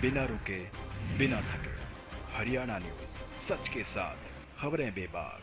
बिना रुके, बिना थके। हरियाणा न्यूज, सच के साथ, खबरें बेबाक।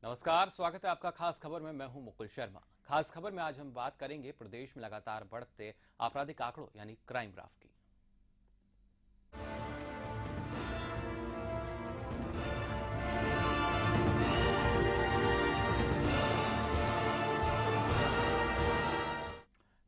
नमस्कार, स्वागत है आपका खास खबर में। मैं हूं मुकुल शर्मा। खास खबर में आज हम बात करेंगे प्रदेश में लगातार बढ़ते आपराधिक आंकड़ों यानी क्राइम ग्राफ की।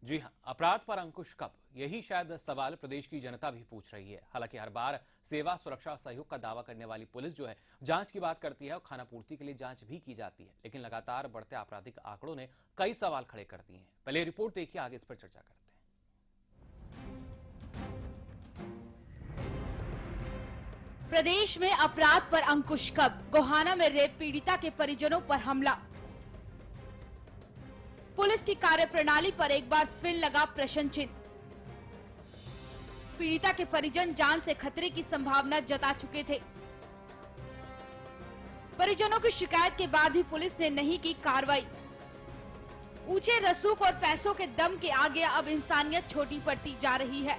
जी हां, अपराध पर अंकुश कब, यही शायद सवाल प्रदेश की जनता भी पूछ रही है। हालांकि हर बार सेवा, सुरक्षा, सहयोग का दावा करने वाली पुलिस जो है जांच की बात करती है और खानापूर्ति के लिए जांच भी की जाती है, लेकिन लगातार बढ़ते आपराधिक आंकड़ों ने कई सवाल खड़े कर दिए हैं। पहले रिपोर्ट देखिए, आगे इस पर चर्चा करते हैं। प्रदेश में अपराध पर अंकुश कब, गोहाना में रेप पीड़िता के परिजनों पर हमला। पुलिस की कार्यप्रणाली पर एक बार फिर लगा प्रश्न चिन्ह। पीड़िता के परिजन जान से खतरे की संभावना जता चुके थे। परिजनों की शिकायत के बाद भी पुलिस ने नहीं की कार्रवाई। ऊंचे रसूख और पैसों के दम के आगे अब इंसानियत छोटी पड़ती जा रही है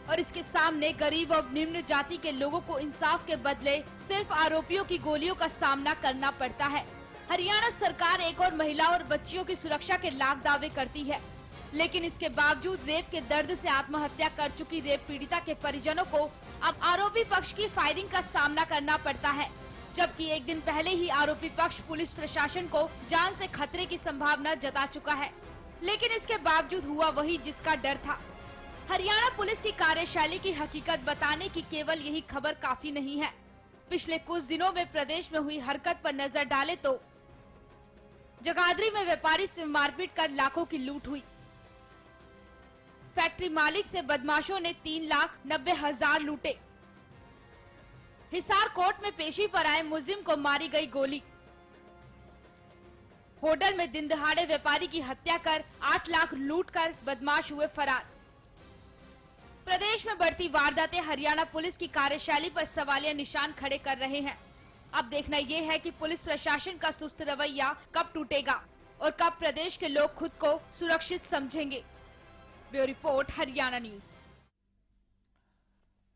और इसके सामने गरीब और निम्न जाति के लोगों को इंसाफ के बदले सिर्फ आरोपियों की गोलियों का सामना करना पड़ता है। हरियाणा सरकार एक और महिला और बच्चियों की सुरक्षा के लाख दावे करती है, लेकिन इसके बावजूद रेप के दर्द से आत्महत्या कर चुकी रेप पीड़िता के परिजनों को अब आरोपी पक्ष की फायरिंग का सामना करना पड़ता है, जबकि एक दिन पहले ही आरोपी पक्ष पुलिस प्रशासन को जान से खतरे की संभावना जता चुका है, लेकिन इसके बावजूद हुआ वही जिसका डर था। हरियाणा पुलिस की कार्यशैली की हकीकत बताने की केवल यही खबर काफी नहीं है। पिछले कुछ दिनों में प्रदेश में हुई हरकत पर नजर डाले तो जगाधरी में व्यापारी से मारपीट कर लाखों की लूट हुई। फैक्ट्री मालिक से बदमाशों ने 3,90,000 लूटे। हिसार कोर्ट में पेशी पर आए मुलजिम को मारी गई गोली। होटल में दिन दहाड़े व्यापारी की हत्या कर 8 लाख लूट कर बदमाश हुए फरार। प्रदेश में बढ़ती वारदातें हरियाणा पुलिस की कार्यशैली पर सवालिया निशान खड़े कर रहे हैं। अब देखना ये है कि पुलिस प्रशासन का सुस्त रवैया कब टूटेगा और कब प्रदेश के लोग खुद को सुरक्षित समझेंगे। Bureau report, Haryana news.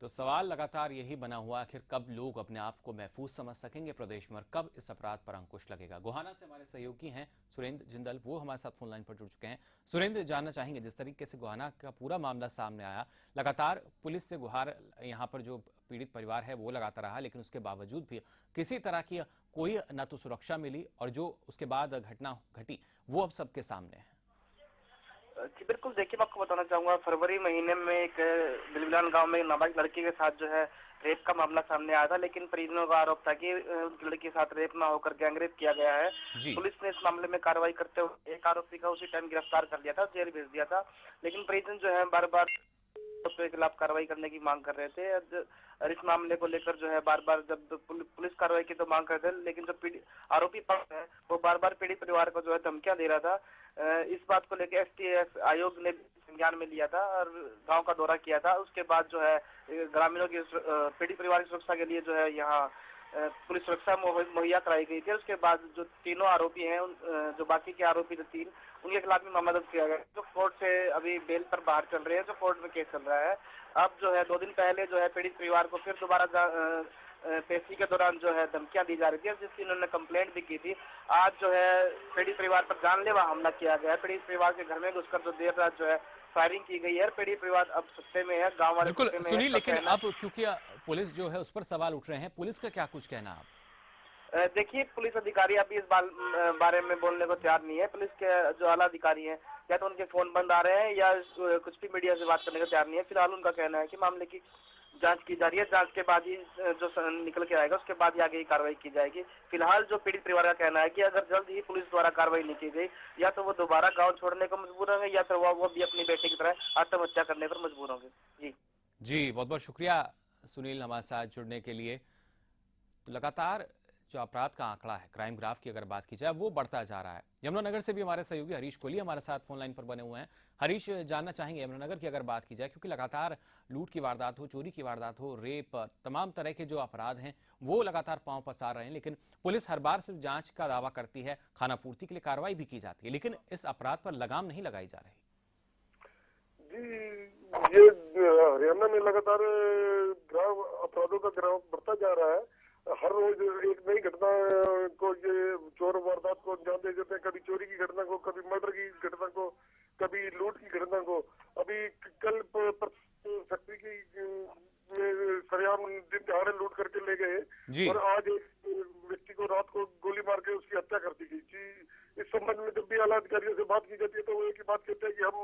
तो सवाल लगातार यही बना हुआ, आखिर कब लोग अपने आप को महफूज समझ सकेंगे प्रदेश में और कब इस अपराध पर अंकुश लगेगा। गोहाना से हमारे सहयोगी हैं सुरेंद्र जिंदल, वो हमारे साथ फोन लाइन पर जुड़ चुके हैं। सुरेंद्र, जानना चाहेंगे जिस तरीके से गोहाना का पूरा मामला सामने आया, लगातार पुलिस से गुहार यहाँ पर जो पीड़ित परिवार है वो लगाता रहा, लेकिन उसके बावजूद भी किसी तरह की कोई न तो सुरक्षा मिली और जो उसके बाद घटना घटी वो अब सबके सामने है। जी बिल्कुल, देखिए मैं आपको बताना चाहूंगा, फरवरी महीने में एक बिलबिलान गांव में नाबालिग लड़की के साथ जो है रेप का मामला सामने आया था, लेकिन परिजनों का आरोप था कि उस लड़की के साथ रेप ना होकर गैंगरेप किया गया है। पुलिस ने इस मामले में कार्रवाई करते हुए एक आरोपी का उसी टाइम गिरफ्तार कर लिया था, जेल भेज दिया था, लेकिन परिजन जो है बार बार के खिलाफ कार्रवाई करने की मांग कर रहे थे। और इस मामले को लेकर जो है बार बार जब पुलिस कार्रवाई की तो मांग कर रहे थे, लेकिन जो आरोपी पक्ष है वो बार बार पीड़ित परिवार को जो है धमकियां दे रहा था। इस बात को लेकर एसटीएफ आयोग ने संज्ञान में लिया था और गांव का दौरा किया था। उसके बाद जो है ग्रामीणों की पीड़ित परिवार की सुरक्षा के लिए जो है यहाँ पुलिस सुरक्षा मुहैया कराई गई थी। उसके बाद जो तीनों आरोपी हैं, जो बाकी के आरोपी थे 3, उनके खिलाफ भी मामला दर्ज किया गया, जो कोर्ट से अभी बेल पर बाहर चल रहे हैं, जो कोर्ट में केस चल रहा है। अब जो है 2 दिन पहले जो है पीड़ित परिवार को फिर दोबारा पेशी के दौरान जो है धमकियां दी जा रही थी, जिसकी उन्होंने कंप्लेंट भी की थी। आज जो है पीड़ित परिवार पर जानलेवा हमला किया गया है। पीड़ित परिवार के घर में घुसकर जो देर रात जो है फायरिंग की गई है। पीड़ित परिवार अब सत्ते में है, गाँव वाले बिल्कुल सुनील, लेकिन अब क्योंकि पुलिस जो है उस पर सवाल उठ रहे हैं, पुलिस का क्या कुछ कहना आप? देखिए, पुलिस अधिकारी अभी इस बारे में बोलने को तैयार नहीं है। पुलिस के जो आला अधिकारी हैं, या तो उनके फोन बंद आ रहे हैं या कुछ भी मीडिया से बात करने को तैयार नहीं है। फिलहाल उनका कहना है कि मामले की जांच की जा रही है, जांच के बाद ही जो निकल के आएगा उसके बाद ही आगे ही कार्रवाई की जाएगी। फिलहाल जो पीड़ित परिवार का कहना है कि अगर जल्द ही पुलिस द्वारा कार्रवाई नहीं की गई, या तो वो दोबारा गाँव छोड़ने को मजबूर होंगे या फिर वो भी अपनी बेटी की तरह आत्महत्या करने पर मजबूर होंगे। जी जी, बहुत बहुत शुक्रिया सुनील हमारे साथ जुड़ने के लिए। तो लगातार जो अपराध का आंकड़ा है, क्राइम ग्राफ की अगर बात की जाए, वो बढ़ता जा रहा है। यमुनानगर से भी हमारे सहयोगी हरीश कोहली हमारे साथ फोन लाइन पर बने हुए हैं। हरीश, जानना चाहेंगे यमुनानगर की अगर बात की जाए, क्योंकि लगातार लूट की वारदात हो, चोरी की वारदात हो, रेप, तमाम तरह के जो अपराध हैं वो लगातार पांव पसार रहे हैं, लेकिन पुलिस हर बार सिर्फ जांच का दावा करती है, खानापूर्ति के लिए कार्रवाई भी की जाती है, लेकिन इस अपराध पर लगाम नहीं लगाई जा रही। जी, ये हरियाणा में लगातार ग्राम अपराधों का ग्राफ बढ़ता जा रहा है। हर रोज एक नई घटना को ये चोर वारदात को अंजाम दे देते हैं, कभी चोरी की घटना को, कभी मर्डर की घटना को, कभी लूट की घटना को। अभी कल फैक्ट्री की सरेआम दिन दहाड़े लूट करके ले गए और आज एक व्यक्ति को रात को गोली मार के उसकी हत्या कर दी गई। जी, इस संबंध में जब भी आला अधिकारियों से बात की जाती है तो वो एक ही बात कहते हैं कि हम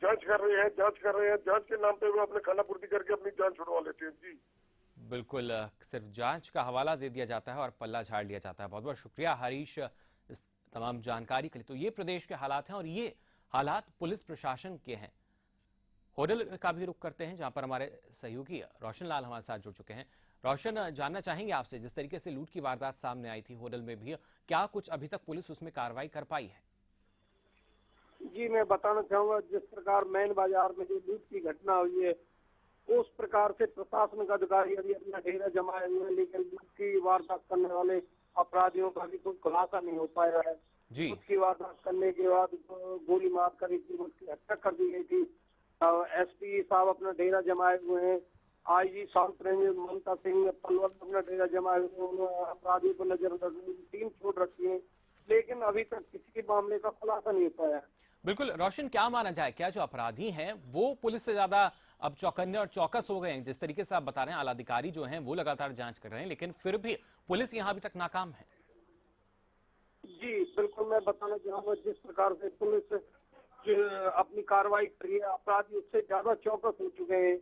जांच कर रहे हैं। जांच के नाम पे वो अपने खानापूर्ति करके अपनी जान छुड़वा लेते हैं। जी बिल्कुल, सिर्फ जांच का हवाला दे दिया जाता है और पल्ला झाड़ लिया जाता है। बहुत बहुत शुक्रिया हरीश इस तमाम जानकारी के लिए। तो ये प्रदेश के हालात हैं और ये हालात पुलिस प्रशासन के हैं। होडल का भी रुख करते हैं, जहां पर हमारे सहयोगी रोशन लाल हमारे साथ जुड़ चुके हैं। रोशन, जानना चाहेंगे आपसे, जिस तरीके से लूट की वारदात सामने आई थी होडल में भी, क्या कुछ अभी तक पुलिस उसमें कार्रवाई कर पाई है? जी, मैं बताना चाहूंगा, जिस प्रकार मेन बाजार में जो लूट की घटना हुई है उस प्रकार से प्रशासनिक अधिकारी अभी अपना डेरा जमाए हुए हैं, लेकिन लूट की वारदात करने वाले अपराधियों का भी कोई खुलासा नहीं हो पाया है। लूट की वारदात करने के बाद गोली मार कर उसकी हत्या कर दी गई थी। एसपी साहब अपना डेरा जमाए हुए हैं। आईजी साउथ रेंज ममता सिंह पलवल अपना डेरा जमाए हुए हैं। उन्होंने अपराधियों को नजरअंदाज टीम छोड़ रखी है, लेकिन अभी तक किसी के मामले का खुलासा नहीं हो पाया। बिल्कुल रोशन, क्या माना जाए, क्या जो अपराधी हैं वो पुलिस से ज्यादा अब चौकन्ने और चौकस हो गए हैं? जिस तरीके से आप बता रहे हैं, आला अधिकारी जो हैं वो लगातार जांच कर रहे हैं, लेकिन फिर भी पुलिस यहाँ अभी तक नाकाम है। जी बिल्कुल, मैं बताना चाहूंगा, जिस प्रकार से पुलिस अपनी कार्रवाई कर रही है, अपराधी उससे ज्यादा चौकस हो चुके हैं।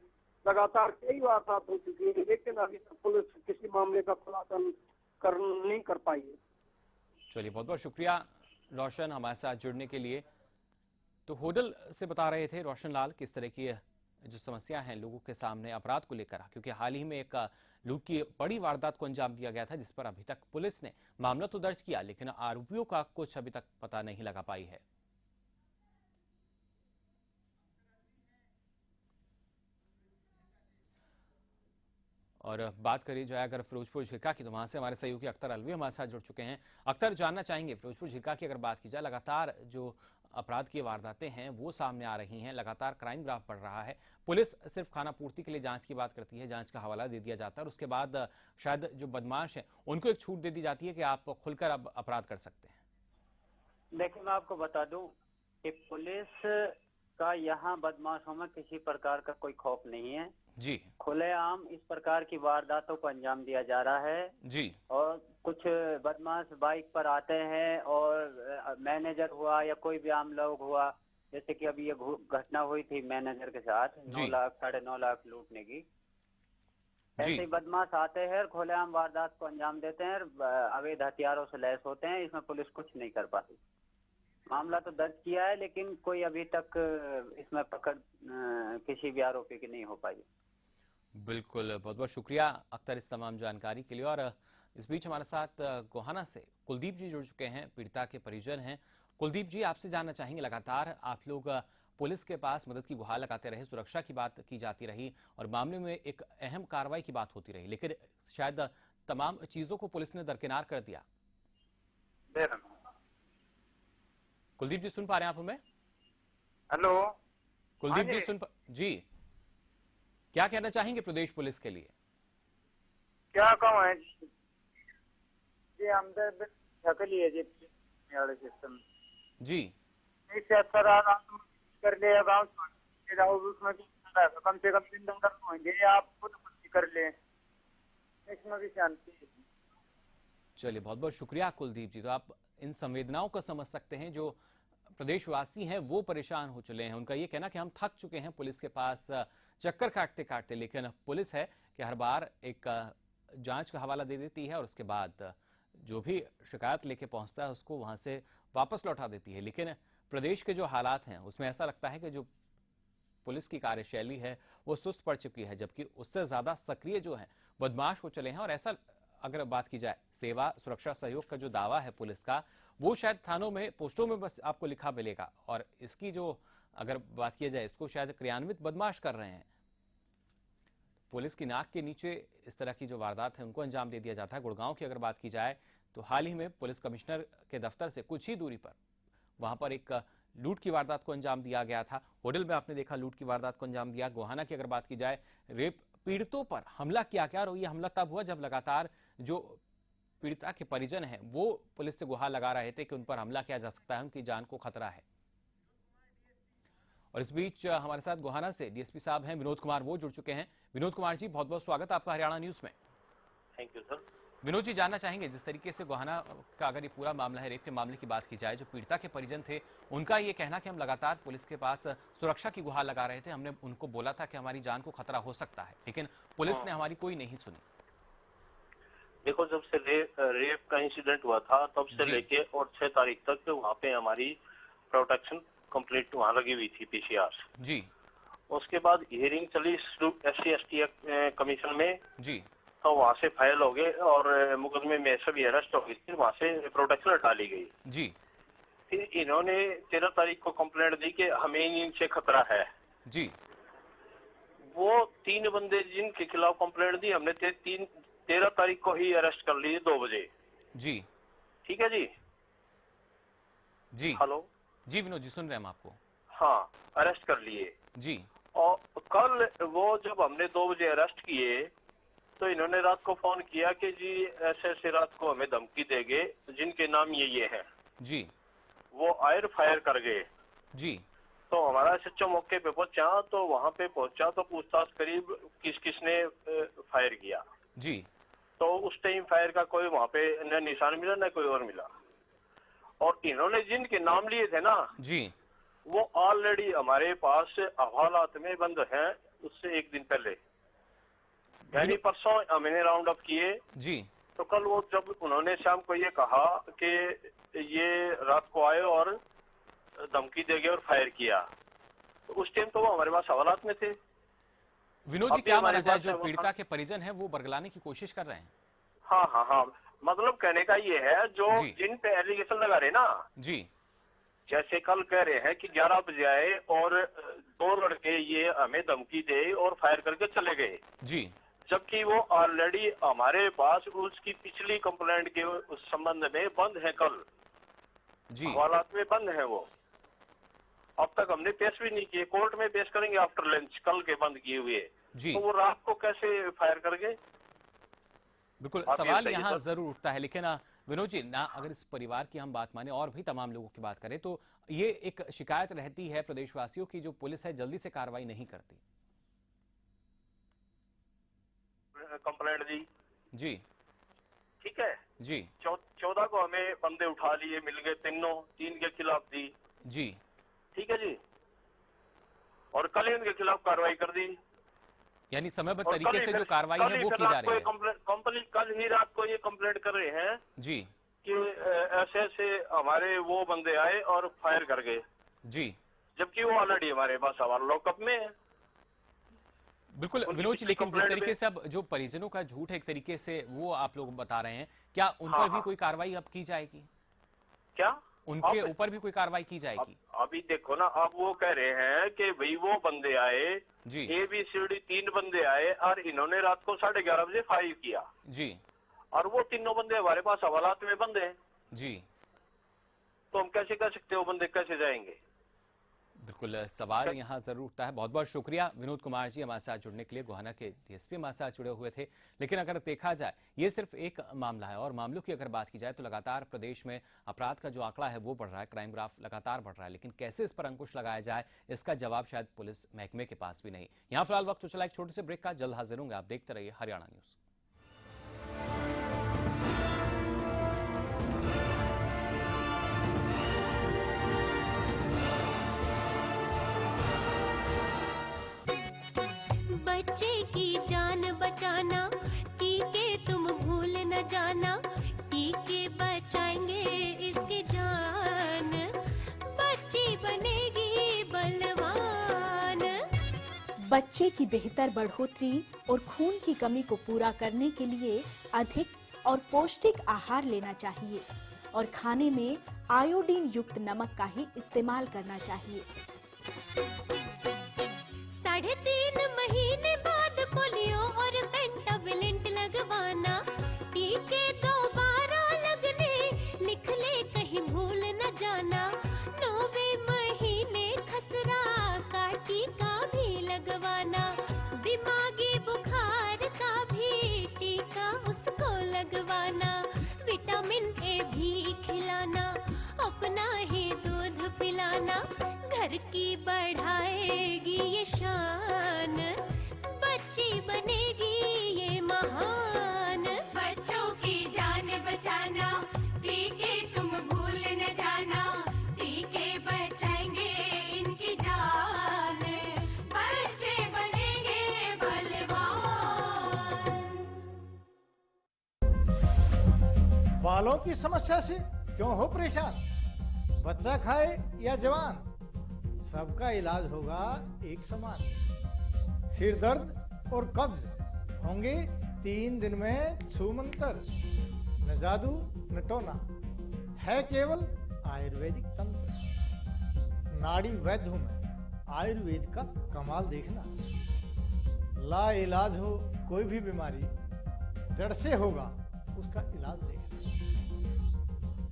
लगातार कई वारदात हो चुकी है, लेकिन अभी तक पुलिस किसी मामले का खुलासा नहीं कर पाई है। चलिए, बहुत बहुत शुक्रिया रोशन हमारे साथ जुड़ने के लिए। तो होडल से बता रहे थे रोशन लाल किस तरह की जो समस्या है लोगों के सामने अपराध को लेकर, क्योंकि हाल ही में एक लूट की बड़ी वारदात को अंजाम दिया गया था, जिस पर अभी तक पुलिस ने मामला तो दर्ज किया, लेकिन आरोपियों का कुछ अभी तक पता नहीं लगा पाई है। और बात करिए जो है अगर फिरोजपुर झिरका की, तो वहां से हमारे सहयोगी अख्तर अलवी हमारे साथ जुड़ चुके हैं। अख्तर, जानना चाहेंगे फिरोजपुर झिरका की अगर बात की जाए, लगातार जो अपराध की वारदातें हैं वो सामने आ रही हैं, लगातार क्राइम ग्राफ बढ़ रहा है। पुलिस सिर्फ खानापूर्ति के लिए जांच की बात करती है, जांच का हवाला दे दिया जाता है और उसके बाद शायद जो बदमाश है उनको एक छूट दे दी जाती है कि आप खुलकर अब अपराध कर सकते हैं। देखिए, मैं आपको बता दूं कि पुलिस का यहाँ बदमाशों में किसी प्रकार का कोई खौफ नहीं है। जी, खुलेआम इस प्रकार की वारदातों को अंजाम दिया जा रहा है। जी, और कुछ बदमाश बाइक पर आते हैं और मैनेजर हुआ या कोई भी आम लोग हुआ, जैसे कि अभी ये घटना हुई थी मैनेजर के साथ 9 लाख 9.5 लाख लूटने की। ऐसे ही बदमाश आते हैं और खुलेआम वारदात को अंजाम देते हैं, अवैध हथियारों से लैस होते हैं। इसमें पुलिस कुछ नहीं कर पाती। मामला तो दर्ज किया है, लेकिन कोई अभी तक इसमें पकड़ किसी भी आरोपी की नहीं हो पाई। बिल्कुल, बहुत बहुत शुक्रिया अख्तर इस तमाम जानकारी के लिए। और इस बीच हमारे साथ गोहाना से कुलदीप जी जुड़ चुके हैं, पीड़िता के परिजन हैं। कुलदीप जी, आपसे जानना चाहेंगे, लगातार आप लोग पुलिस के पास मदद की गुहार लगाते रहे, सुरक्षा की बात की जाती रही और मामले में एक अहम कार्रवाई की बात होती रही, लेकिन शायद तमाम चीजों को पुलिस ने दरकिनार कर दिया। कुलदीप जी, सुन पा रहे हैं आप हमें? हेलो कुलदीप जी, जी, क्या कहना चाहेंगे प्रदेश पुलिस के लिए? क्या कहूँ है जी, हम लिए जी सिस्टम जी, इससे अच्छा कर ले गाँव उसमें कम से कम 3 दिन तक होंगे, आप खुद कर ले, इसमें भी शांति। चलिए, बहुत बहुत शुक्रिया कुलदीप जी। तो आप इन संवेदनाओं को समझ सकते हैं, जो प्रदेशवासी हैं वो परेशान हो चुके हैं। उनका ये कहना कि हम थक चुके हैं पुलिस के पास चक्कर काटते काटते, लेकिन पुलिस है कि हर बार एक जांच का हवाला दे देती है और उसके बाद जो भी शिकायत लेके पहुंचता है उसको वहां से वापस लौटा देती है। लेकिन प्रदेश के जो हालात हैं उसमें ऐसा लगता है कि जो पुलिस की कार्यशैली है वो सुस्त पड़ चुकी है, जबकि उससे ज्यादा सक्रिय जो है बदमाश हो चले हैं। और ऐसा अगर बात की जाए सेवा सुरक्षा सहयोग का जो दावा है पुलिस का, वो शायद थानों में पोस्टों में बस आपको लिखा मिलेगा, और इसकी जो अगर बात की जाए इसको शायद क्रियान्वित बदमाश कर रहे हैं। पुलिस की नाक के नीचे इस तरह की जो वारदात है उनको अंजाम दे दिया जाता है। गुड़गांव की अगर बात की जाए तो हाल ही में पुलिस कमिश्नर के दफ्तर से कुछ ही दूरी पर वहां पर एक लूट की वारदात को अंजाम दिया गया था। होटल में आपने देखा लूट की वारदात को अंजाम दिया। गोहाना की अगर बात की जाए, रेप पीड़ितों पर हमला किया गया, और ये हमला तब हुआ जब लगातार जो पीड़िता के परिजन हैं वो पुलिस से गुहार लगा रहे थे कि उन पर हमला किया जा सकता है, उनकी जान को खतरा है। और इस बीच हमारे साथ गोहाना से डीएसपी साहब हैं विनोद कुमार, वो जुड़ चुके हैं। विनोद कुमार जी, बहुत बहुत स्वागत आपका हरियाणा न्यूज में। Thank you sir. Vinod ji, जानना चाहेंगे जिस तरीके से गोहाना का अगर ये पूरा मामला है, रेप के मामले की बात की जाए, जो पीड़िता के परिजन थे उनका ये कहना कि हम लगातार पुलिस के पास सुरक्षा की गुहार लगा रहे थे, हमने उनको बोला था कि हमारी जान को खतरा हो सकता है, लेकिन पुलिस ने हमारी कोई नहीं सुनी। देखो, जब से रेप का इंसिडेंट हुआ था तब से लेके और 6 तारीख तक वहाँ पे हमारी प्रोटेक्शन कंप्लीट वहाँ लगी हुई थी पीसीआर जी। उसके बाद हियरिंग चली SC/ST कमीशन में जी, तो वहाँ से फाइल हो गए और मुकदमे में सभी अरेस्ट हो गई थी, वहाँ से प्रोटेक्शन हटा ली गई जी। फिर इन्होंने 13 तारीख को कंप्लेंट दी कि हमें इनसे खतरा है जी। वो 3 बंदे जिनके खिलाफ कंप्लेंट दी हमने 13 तारीख को ही अरेस्ट कर लिए 2 बजे जी। ठीक है जी जी। हेलो जी विनोद जी, सुन रहे हैं हम आपको। हाँ, अरेस्ट कर लिए जी। और कल वो जब हमने 2 बजे अरेस्ट किए तो इन्होंने रात को फोन किया कि जी ऐसे ऐसे रात को हमें धमकी देंगे, जिनके नाम ये हैं जी। वो आयर फायर कर गए जी। तो हमारा SHO मौके पे पहुंचा, तो वहां पे पहुंचा तो पूछताछ करीब किसने फायर किया जी। तो उस टाइम फायर का कोई वहां पे न निशान मिला न कोई और मिला। और इन्होंने जिनके नाम लिए थे ना जी, वो ऑलरेडी हमारे पास हवालात में बंद हैं उससे 1 दिन पहले, यानी परसों हमने राउंड अप किए जी। तो कल वो जब उन्होंने शाम को ये कहा कि ये रात को आए और धमकी देंगे और फायर किया, तो उस टाइम तो वो हमारे पास हवालात में थे। विनोद जी, क्या माना जाए, जो पीड़िता के परिजन हैं वो बरगलाने की कोशिश कर रहे हैं? हाँ, मतलब कहने का ये है जो जिन पे एलिगेशन लगा रहे ना जी, जैसे कल कह रहे हैं कि 11 बजे आए और 2 लड़के ये हमें धमकी दे और फायर करके चले गए जी, जबकि वो ऑलरेडी हमारे पास उसकी पिछली कंप्लेंट के उस संबंध में बंद है, कल जी हवालात में बंद है वो। अब तक हमने पेश भी नहीं किए, कोर्ट में पेश करेंगे आफ्टर लंच, कल के बंद किए हुए जी। तो वो रात को कैसे फायर कर गए? बिल्कुल, सवाल यहाँ जरूर उठता है। लेकिन विनोद जी, ना अगर इस परिवार की हम बात माने और भी तमाम लोगों की बात करें तो ये एक शिकायत रहती है प्रदेशवासियों की, जो पुलिस है जल्दी से कार्रवाई नहीं करती। कंप्लेंट दी जी, ठीक है जी। 14 को हमें बंदे उठा लिए, मिल गए 3 के खिलाफ दी जी, ठीक है जी, और कल इनके खिलाफ कार्रवाई कर दी, यानी समयबद्ध तरीके से जो कार्रवाई है वो की जा रही है। कंपनी कल ही रात को ये कंप्लेंट कर रहे हैं जी कि ऐसे ऐसे हमारे वो बंदे आए और फायर कर गए जी, जबकि वो ऑलरेडी हमारे पास हमारा लॉकअप में है। बिल्कुल विनोद जी, लेकिन जिस तरीके से अब जो परिजनों का झूठ एक तरीके से वो आप लोग बता रहे हैं, क्या उन पर भी कोई कार्रवाई अब की जाएगी? क्या उनके ऊपर भी कोई कार्रवाई की जाएगी? अभी देखो ना, अब वो कह रहे हैं कि भाई वो बंदे आए जी, ABCD 3 बंदे आए और इन्होंने रात को 11:30 बजे फायर किया जी, और वो तीनों बंदे हमारे पास हवालात में बंद हैं जी। तो हम कैसे कर सकते हो, बंदे कैसे जाएंगे? बिल्कुल, सवाल यहाँ जरूर उठता है। बहुत बहुत शुक्रिया विनोद कुमार जी हमारे साथ जुड़ने के लिए। गोहाना के DSP हमारे साथ जुड़े हुए थे। लेकिन अगर देखा जाए ये सिर्फ एक मामला है, और मामलों की अगर बात की जाए तो लगातार प्रदेश में अपराध का जो आंकड़ा है वो बढ़ रहा है, क्राइम ग्राफ लगातार बढ़ रहा है, लेकिन कैसे इस पर अंकुश लगाया जाए इसका जवाब शायद पुलिस महकमे के पास भी नहीं। यहाँ फिलहाल वक्त तो चला एक छोटे से ब्रेक का, जल्द हाजिर होंगे। आप देखते रहिए हरियाणा न्यूज। बच्चे की जान बचाना, टीके तुम भूल न जाना, टीके बचाएंगे इसकी जान, बच्ची बनेगी बलवान। बच्चे की बेहतर बढ़ोतरी और खून की कमी को पूरा करने के लिए अधिक और पौष्टिक आहार लेना चाहिए और खाने में आयोडीन युक्त नमक का ही इस्तेमाल करना चाहिए। 3.5 महीने बाद पोलियो और पेंटाविलेंट लगवाना, टीके दोबारा लगने, लिख ले कहीं भूल न जाना। 9वें महीने खसरा का टीका भी लगवाना, दिमागी बुखार का भी टीका उसको लगवाना। विटामिन ए भी खिलाना, अपना ही दूध पिलाना, घर की बढ़ाएगी ये शान, बच्ची बनेगी ये महान। बच्चों की जान बचाना, टीके तुम भूल न जाना, टीके बचाएंगे इनकी जान, बच्चे बनेंगे बलवान। बालों की समस्या से क्यों हो परेशान? बच्चा खाए या जवान, सबका इलाज होगा एक समान। सिर दर्द और कब्ज होंगे 3 दिन में छूमंतर, न जादू न टोना, है केवल आयुर्वेदिक तंत्र। नाड़ी वैद्य हूं मैं, आयुर्वेद का कमाल देखना। ला इलाज हो कोई भी बीमारी, जड़ से होगा उसका इलाज देखना।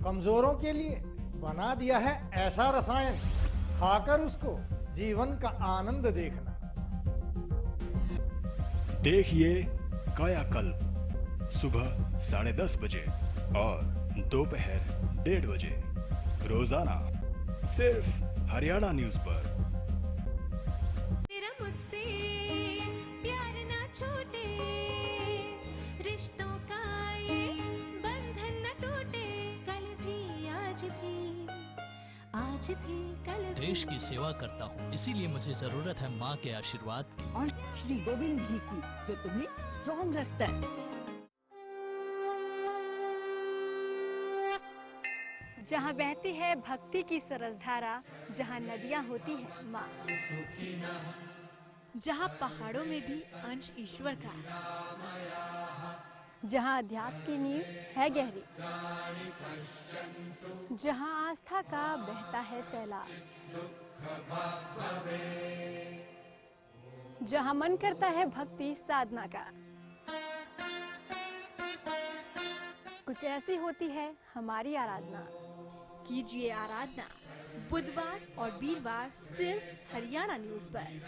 कमजोरों के लिए बना दिया है ऐसा रसायन, खाकर उसको जीवन का आनंद देखना। देखिए कायाकल्प सुबह 10:30 बजे और दोपहर 1:30 बजे रोजाना सिर्फ हरियाणा न्यूज पर। तेरा मुझसे प्यार ना छूटे, रिश्तों का ये बंधन न टूटे, कल भी आज भी कल भी। देश की सेवा करता हूँ, इसीलिए मुझे जरूरत है माँ के आशीर्वाद की और श्री गोविंद घी की, जो तुम्हें स्ट्रॉन्ग रखता है। जहाँ बहती है भक्ति की सरसधारा, जहाँ नदियाँ होती हैं माँ, जहाँ पहाड़ों में भी अंश ईश्वर का, जहाँ अध्यात्म की नींव है गहरी, जहाँ आस्था का बहता है सैलाब, जहाँ मन करता है भक्ति साधना का। कुछ ऐसी होती है हमारी आराधना। कीजिए आराधना बुधवार और वीरवार सिर्फ हरियाणा न्यूज पर।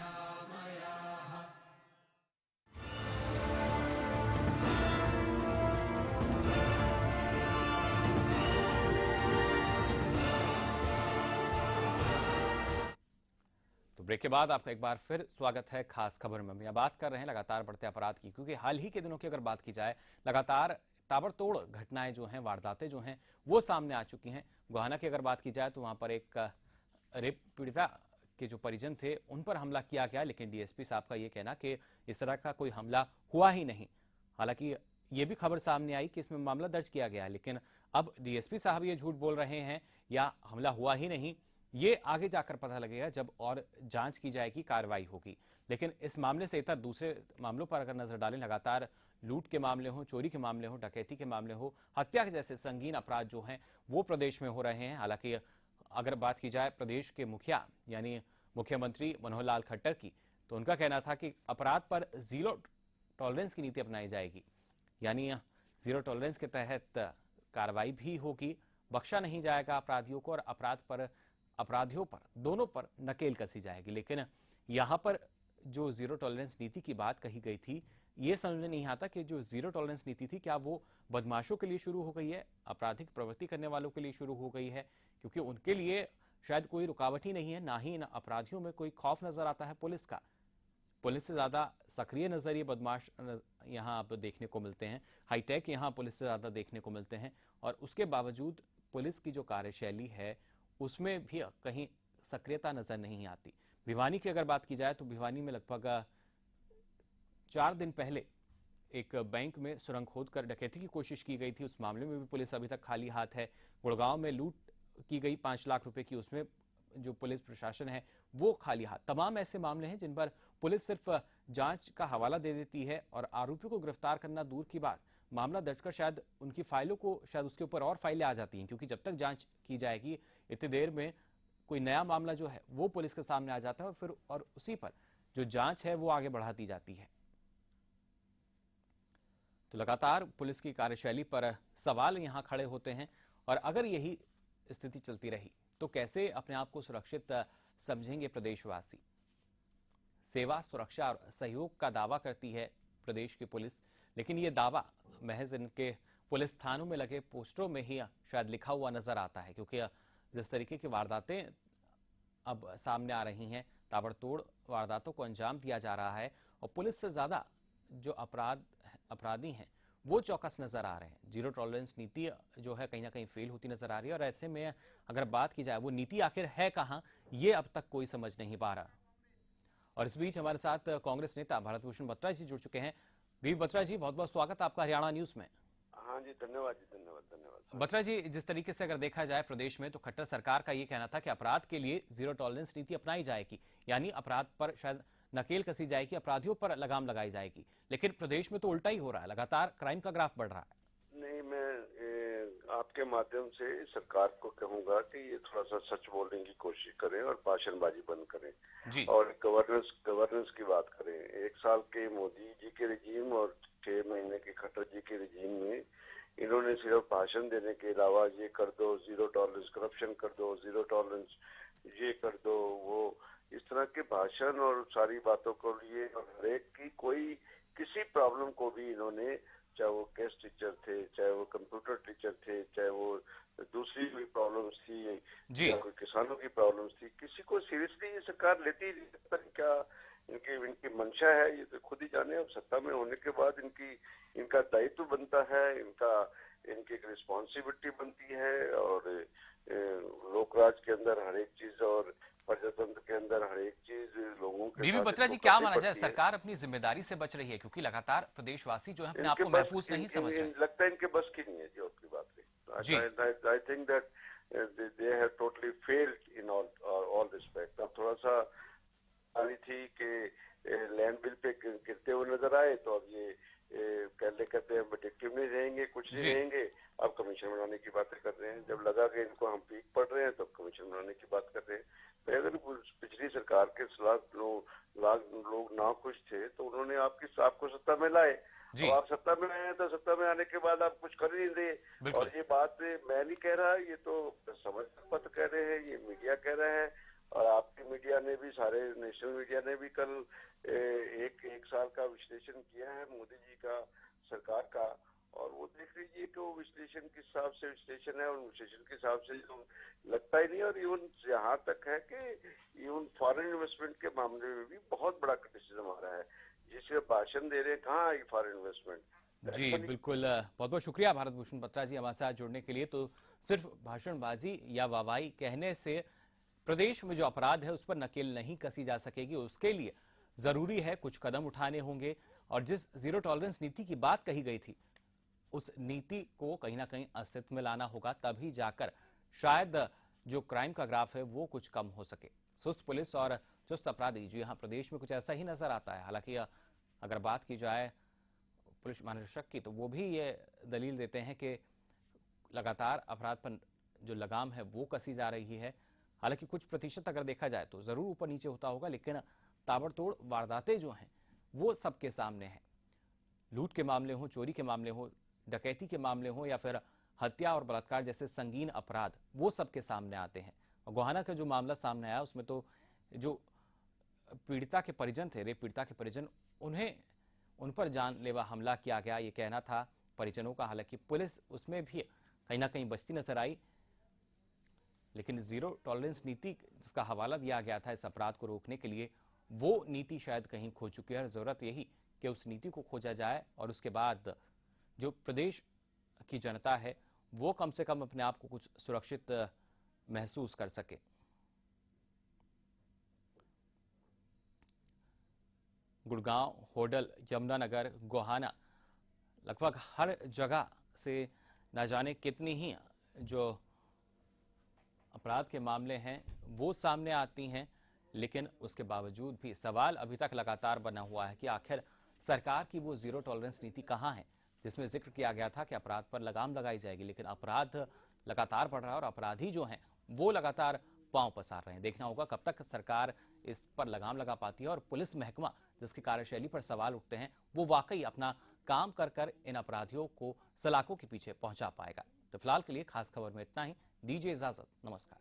तो ब्रेक के बाद आपका एक बार फिर स्वागत है खास खबर में। हम बात कर रहे हैं लगातार बढ़ते अपराध की, क्योंकि हाल ही के दिनों की अगर बात की जाए, लगातार ताबड़तोड़ घटनाएं जो हैं, वारदातें जो हैं, वो सामने आ चुकी हैं। गोहाना की अगर बात की जाए तो वहां पर एक रेप पीड़िता के जो परिजन थे उन पर हमला किया गया, लेकिन डीएसपी साहब का ये कहना कि इस तरह का कोई हमला हुआ ही नहीं। हालांकि ये भी खबर सामने आई कि इसमें मामला दर्ज किया गया, लेकिन अब डीएसपी साहब ये झूठ बोल रहे हैं या हमला हुआ ही नहीं, ये आगे जाकर पता लगेगा जब और जांच की जाएगी, कार्रवाई होगी। लेकिन इस मामले से इतर दूसरे मामलों पर अगर नजर डालें, लगातार लूट के मामले हो, चोरी के मामले हो, डकैती के मामले हो, हत्या के जैसे संगीन अपराध जो हैं वो प्रदेश में हो रहे हैं। हालांकि अगर बात की जाए प्रदेश के मुखिया यानी मुख्यमंत्री मनोहर लाल खट्टर की, तो उनका कहना था कि अपराध पर जीरो टॉलरेंस की नीति अपनाई जाएगी, यानी जीरो टॉलरेंस के तहत कार्रवाई भी होगी, बख्शा नहीं जाएगा अपराधियों को और अपराधियों पर दोनों पर नकेल कसी जाएगी। लेकिन यहाँ पर जो जीरो टॉलरेंस नीति की बात कही गई थी, ये समझ में नहीं आता कि जो जीरो टॉलरेंस नीति थी क्या वो बदमाशों के लिए शुरू हो गई है, आपराधिक प्रवृत्ति करने वालों के लिए शुरू हो गई है, क्योंकि उनके लिए शायद कोई रुकावट ही नहीं है, ना ही इन अपराधियों में कोई खौफ नजर आता है पुलिस का। पुलिस से ज्यादा सक्रिय नजर ये बदमाश यहाँ आप देखने को मिलते हैं, हाईटेक यहाँ पुलिस से ज्यादा देखने को मिलते हैं, और उसके बावजूद पुलिस की जो कार्यशैली है उसमें भी कहीं सक्रियता नजर नहीं आती। भिवानी की अगर बात की जाए तो भिवानी में लगभग 4 दिन पहले एक बैंक में सुरंग खोदकर डकैती की कोशिश की गई थी, उस मामले में भी पुलिस अभी तक खाली हाथ है। गुड़गांव में लूट की गई 5 लाख रुपए की, उसमें जो पुलिस प्रशासन है वो खाली हाथ। तमाम ऐसे मामले हैं जिन पर पुलिस सिर्फ जांच का हवाला दे देती है और आरोपियों को गिरफ्तार करना दूर की बात, मामला दर्ज कर शायद उनकी फाइलों को शायद उसके ऊपर और फाइलें आ जाती हैं, क्योंकि जब तक जांच की जाएगी इतनी देर में कोई नया मामला जो है वो पुलिस के सामने आ जाता है और उसी पर जो जांच है वो आगे बढ़ाती जाती है। तो लगातार पुलिस की कार्यशैली पर सवाल यहां खड़े होते हैं और अगर यही स्थिति चलती रही तो कैसे अपने आप को सुरक्षित समझेंगे प्रदेशवासी। सेवा, सुरक्षा और सहयोग का दावा करती है प्रदेश की पुलिस, लेकिन ये दावा महज इनके पुलिस थानों में लगे पोस्टरों में ही शायद लिखा हुआ नजर आता है, क्योंकि जिस तरीके की वारदातें अब सामने आ रही हैं, ताबड़तोड़ वारदातों को अंजाम दिया जा रहा है और पुलिस से ज्यादा जो अपराधी हैं वो चौकस नजर आ रहे हैं। जीरो टॉलरेंस नीति जो है कहीं ना कहीं फेल होती नजर आ रही है और ऐसे में अगर बात की जाए वो नीति आखिर है कहां, ये अब तक कोई समझ नहीं पा रहा। और इस बीच हमारे साथ कांग्रेस नेता भारत भूषण बत्रा जी जुड़ चुके हैं। बी बत्रा जी, बहुत बहुत स्वागत आपका हरियाणा न्यूज में। हाँ जी, धन्यवाद जी, धन्यवाद। बत्रा जी, जिस तरीके से अगर देखा जाए प्रदेश में, तो खट्टर सरकार का ये कहना था कि अपराध के लिए जीरो टॉलरेंस नीति अपनाई जाएगी, यानी अपराध पर शायद नकेल कसी जाएगी, अपराधियों पर लगाम लगाई जाएगी, लेकिन प्रदेश में तो उल्टा ही हो रहा है, लगातार क्राइम का ग्राफ बढ़ रहा है। नहीं, मैं आपके माध्यम से सरकार को कहूंगा कि ये थोड़ा सा सच बोलने की कोशिश करें और भाषणबाजी बंद करें जी। और गवर्नेंस की बात करें। 1 साल के मोदी जी के रिजीम और 6 महीने के खट्टर जी के रिजीम में इन्होंने सिर्फ भाषण देने के अलावा ये कर दो, जीरो टॉलरेंस करप्शन कर दो, जीरो टॉलरेंस ये कर दो, वो इस तरह के भाषण और सारी बातों को लिए और हरेक की कोई किसी प्रॉब्लम को भी इन्होंने, चाहे वो गेस्ट टीचर थे, चाहे वो कंप्यूटर टीचर थे, चाहे वो दूसरी कोई प्रॉब्लम्स थी या कोई किसानों की प्रॉब्लम्स थी, किसी को सीरियसली ये सरकार लेती नहीं। क्या इनकी मंशा है ये तो खुद ही जाने। अब सत्ता में होने के बाद इनका दायित्व बनता है, इनकी एक रिस्पॉन्सिबिलिटी बनती है और लोकराज के अंदर हर एक चीज और प्रजातंत्र के अंदर हर एक चीज लोगों के बीबी बत्रा जी, क्या माना जाए, सरकार अपनी जिम्मेदारी से बच रही है क्योंकि लगातार प्रदेशवासी जो है अपने आप को महफूज नहीं समझ रहे। लगता है इनके बस की नहीं है जी आपकी बात से। I think that they have totally failed in all respect. अब थोड़ा सा आ रही थी कि लैंड बिल पे गिरते हुए नजर आए तो अब ये कहते हैं प्रेडिक्टिव नहीं रहेंगे, कुछ नहीं रहेंगे, अब कमीशन बनाने की बातें कर रहे हैं। जब लगा कि इनको हम पीक पड़ रहे हैं तो कमीशन बनाने की बात कर रहे हैं। तो अगर पिछली सरकार के लोग ना खुश थे तो उन्होंने आपको सत्ता में लाए। तो आप सत्ता में आए तो सत्ता में आने के बाद आप कुछ कर ही नहीं रहे। और ये बात मैं नहीं कह रहा, ये तो समाचार पत्र कह रहे हैं, ये मीडिया कह रहे हैं और आपकी मीडिया ने भी, सारे नेशनल मीडिया ने भी कल एक साल का विश्लेषण किया है मोदी जी का, सरकार का, और वो देख लीजिए कि वो विश्लेषण के हिसाब से विश्लेषण है और विश्लेषण के हिसाब से जो लगता ही नहीं। और इवन यहाँ तक है कि इवन फॉरेन इन्वेस्टमेंट के मामले में भी बहुत बड़ा क्रिटिसिज्म आ रहा है। जिसे भाषण दे रहे हैं, कहाँ आई फॉरेन इन्वेस्टमेंट। जी बिल्कुल, बहुत बहुत शुक्रिया भारत भूषण बत्रा जी हमारे साथ जुड़ने के लिए। तो सिर्फ भाषणबाजी या वाहवाही कहने से प्रदेश में जो अपराध है उस पर नकेल नहीं कसी जा सकेगी। उसके लिए जरूरी है कुछ कदम उठाने होंगे और जिस जीरो टॉलरेंस नीति की बात कही गई थी उस नीति को कहीं ना कहीं अस्तित्व में लाना होगा, तभी जाकर शायद जो क्राइम का ग्राफ है वो कुछ कम हो सके। सुस्त पुलिस और चुस्त अपराधी जो यहाँ प्रदेश में कुछ ऐसा ही नजर आता है। हालांकि अगर बात की जाए पुलिस महानिरीक्षक की तो वो भी ये दलील देते हैं कि लगातार अपराध पर जो लगाम है वो कसी जा रही है। हालांकि कुछ प्रतिशत अगर देखा जाए तो जरूर ऊपर नीचे होता होगा, लेकिन ताबड़तोड़ वारदातें जो हैं वो सबके सामने हैं। लूट के मामले हो, चोरी के मामले हो, डकैती के मामले हो या फिर हत्या और बलात्कार जैसे संगीन अपराध, वो सबके सामने आते हैं। और गोहाना का जो मामला सामने आया उसमें तो जो पीड़िता के परिजन थे, रेप पीड़िता के परिजन, उन पर जानलेवा हमला किया गया, ये कहना था परिजनों का। हालांकि पुलिस उसमें भी कहीं ना कहीं बचती नजर आई, लेकिन जीरो टॉलरेंस नीति जिसका हवाला दिया गया था इस अपराध को रोकने के लिए, वो नीति शायद कहीं खो चुकी है। और जरूरत यही कि उस नीति को खोजा जाए और उसके बाद जो प्रदेश की जनता है वो कम से कम अपने आप को कुछ सुरक्षित महसूस कर सके। गुड़गांव, होडल, यमुनानगर, गोहाना, लगभग हर जगह से न जाने कितनी ही जो अपराध के मामले हैं वो सामने आती हैं, लेकिन उसके बावजूद भी सवाल अभी तक लगातार बना हुआ है कि आखिर सरकार की वो जीरो टॉलरेंस नीति कहाँ है, जिसमें जिक्र किया गया था कि अपराध पर लगाम लगाई जाएगी, लेकिन अपराध लगातार बढ़ रहा है और अपराधी जो हैं वो लगातार पांव पसार रहे हैं। देखना होगा कब तक सरकार इस पर लगाम लगा पाती है और पुलिस महकमा जिसकी कार्यशैली पर सवाल उठते हैं वो वाकई अपना काम कर कर इन अपराधियों को सलाखों के पीछे पहुंचा पाएगा। तो फिलहाल के लिए खास खबर में इतना ही। दीजिए इजाजत, नमस्कार।